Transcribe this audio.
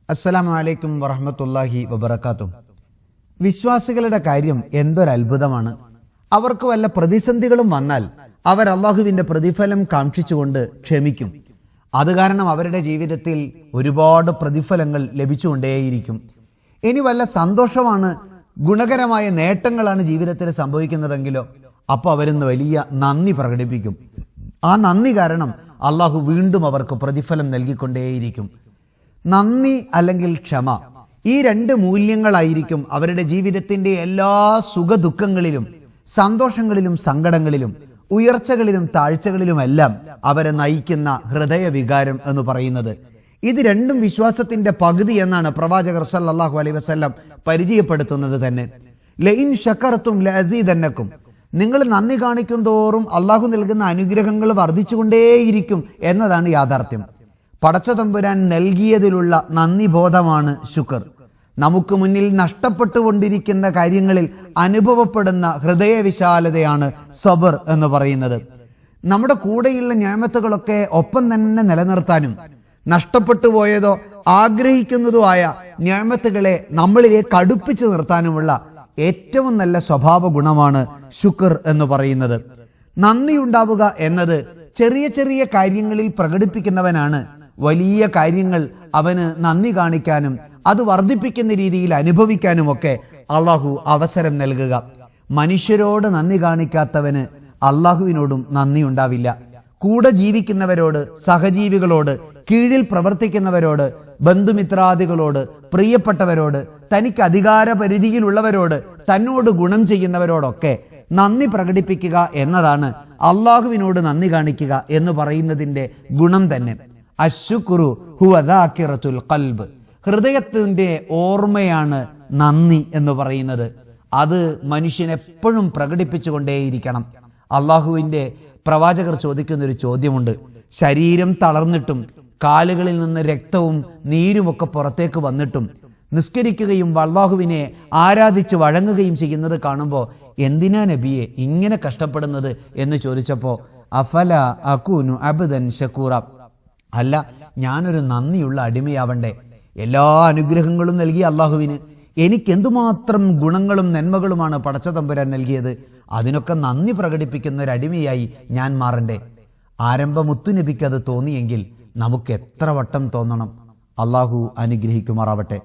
അസ്സലാമു അലൈക്കും വറഹ്മത്തുള്ളാഹി വബറകാതുഹു. വിശ്വാസികളുടെ കാര്യം എന്തൊരത്ഭുതമാണ്. അവർക്ക് വല്ല പ്രതിസന്ധികളും വന്നാൽ അവർ അള്ളാഹുവിന്റെ പ്രതിഫലം കാക്ഷിച്ചുകൊണ്ട് ക്ഷമിക്കും. അത് കാരണം അവരുടെ ജീവിതത്തിൽ ഒരുപാട് പ്രതിഫലങ്ങൾ ലഭിച്ചുകൊണ്ടേയിരിക്കും. ഇനി വല്ല സന്തോഷമാണ്, ഗുണകരമായ നേട്ടങ്ങളാണ് ജീവിതത്തിൽ സംഭവിക്കുന്നതെങ്കിലോ അപ്പോൾ അവരിന്ന് വലിയ നന്ദി പ്രകടിപ്പിക്കും. ആ നന്ദി കാരണം അള്ളാഹു വീണ്ടും അവർക്ക് പ്രതിഫലം നൽകിക്കൊണ്ടേയിരിക്കും. നന്ദി അല്ലെങ്കിൽ ക്ഷമ, ഈ രണ്ട് മൂല്യങ്ങളായിരിക്കും അവരുടെ ജീവിതത്തിന്റെ എല്ലാ സുഖദുഃഖങ്ങളിലും, സന്തോഷങ്ങളിലും സങ്കടങ്ങളിലും, ഉയർച്ചകളിലും താഴ്ചകളിലുമെല്ലാം അവരെ നയിക്കുന്ന ഹൃദയവികാരം എന്ന് പറയുന്നത്. ഇത് രണ്ടും വിശ്വാസത്തിന്റെ പകുതി എന്നാണ് പ്രവാചകർ സല്ലല്ലാഹു അലൈഹി വസല്ലം പരിചയപ്പെടുത്തുന്നത് തന്നെ. ലഇൻ ശകർതും ലഅസീദന്നകും, നിങ്ങൾ നന്ദി കാണിക്കും തോറും അള്ളാഹു നൽകുന്ന അനുഗ്രഹങ്ങൾ വർദ്ധിച്ചുകൊണ്ടേയിരിക്കും എന്നതാണ് യാഥാർത്ഥ്യം. പടച്ച തമ്പുരാൻ നൽകിയതിലുള്ള നന്ദി ബോധമാണ് ശുക്ർ. നമുക്ക് മുന്നിൽ നഷ്ടപ്പെട്ടുകൊണ്ടിരിക്കുന്ന കാര്യങ്ങളിൽ അനുഭവപ്പെടുന്ന ഹൃദയവിശാലതയാണ് സബർ എന്ന് പറയുന്നത്. നമ്മുടെ കൂടെയുള്ള നിഅമത്തുകളൊക്കെ ഒപ്പം തന്നെ നിലനിർത്താനും നഷ്ടപ്പെട്ടു പോയതോ ആഗ്രഹിക്കുന്നതോ ആയ നിഅമത്തുകളെ നമ്മളിലേക്ക് അടുപ്പിച്ചു നിർത്താനുമുള്ള ഏറ്റവും നല്ല സ്വഭാവ ഗുണമാണ് ശുക്ർ എന്ന് പറയുന്നത്. നന്ദിയുണ്ടാവുക എന്നത് ചെറിയ ചെറിയ കാര്യങ്ങളിൽ പ്രകടിപ്പിക്കുന്നവനാണ് വലിയ കാര്യങ്ങൾ അവന് നന്ദി കാണിക്കാനും അത് വർദ്ധിപ്പിക്കുന്ന രീതിയിൽ അനുഭവിക്കാനുമൊക്കെ അള്ളാഹു അവസരം നൽകുക. മനുഷ്യരോട് നന്ദി കാണിക്കാത്തവന് അള്ളാഹുവിനോടും നന്ദി ഉണ്ടാവില്ല. കൂടെ ജീവിക്കുന്നവരോട്, സഹജീവികളോട്, കീഴിൽ പ്രവർത്തിക്കുന്നവരോട്, ബന്ധുമിത്രാദികളോട്, പ്രിയപ്പെട്ടവരോട്, തനിക്ക് അധികാര പരിധിയിലുള്ളവരോട്, തന്നോട് ഗുണം ചെയ്യുന്നവരോടൊക്കെ നന്ദി പ്രകടിപ്പിക്കുക എന്നതാണ് അള്ളാഹുവിനോട് നന്ദി കാണിക്കുക എന്ന് പറയുന്നതിന്റെ ഗുണം തന്നെ. അശ്ശുക്രു ഹുവ ദാക്കിറത്തുൽ ഖൽബ്, ഹൃദയത്തിന്റെ ഓർമ്മയാണ് നന്ദി എന്ന് പറയുന്നത്. അത് മനുഷ്യൻ എപ്പോഴും പ്രകടിപ്പിച്ചുകൊണ്ടേയിരിക്കണം. അള്ളാഹുവിന്റെ പ്രവാചകർ ചോദിക്കുന്ന ഒരു ചോദ്യമുണ്ട്. ശരീരം തളർന്നിട്ടും കാലുകളിൽ നിന്ന് രക്തവും നീരുമൊക്കെ പുറത്തേക്ക് വന്നിട്ടും നിസ്കരിക്കുകയും അള്ളാഹുവിനെ ആരാധിച്ച് വഴങ്ങുകയും ചെയ്യുന്നത് കാണുമ്പോൾ എന്തിനാ നബിയെ ഇങ്ങനെ കഷ്ടപ്പെടുന്നത് എന്ന് ചോദിച്ചപ്പോൾ അഫല അകൂനു അബ്ദൻ ശകൂറ, അല്ല ഞാനൊരു നന്ദിയുള്ള അടിമയാവണ്ടേ? എല്ലാ അനുഗ്രഹങ്ങളും നൽകിയ അള്ളാഹുവിന് എനിക്ക് എന്തുമാത്രം ഗുണങ്ങളും നന്മകളുമാണ് പടച്ച തമ്പുരാൻ നൽകിയത്. അതിനൊക്കെ നന്ദി പ്രകടിപ്പിക്കുന്ന ഒരു അടിമയായി ഞാൻ മാറണ്ടേ? ആരംഭ മുത്തുനബിക്ക് അത് തോന്നിയെങ്കിൽ നമുക്ക് എത്ര വട്ടം തോന്നണം. അള്ളാഹു അനുഗ്രഹിക്കുമാറാവട്ടെ.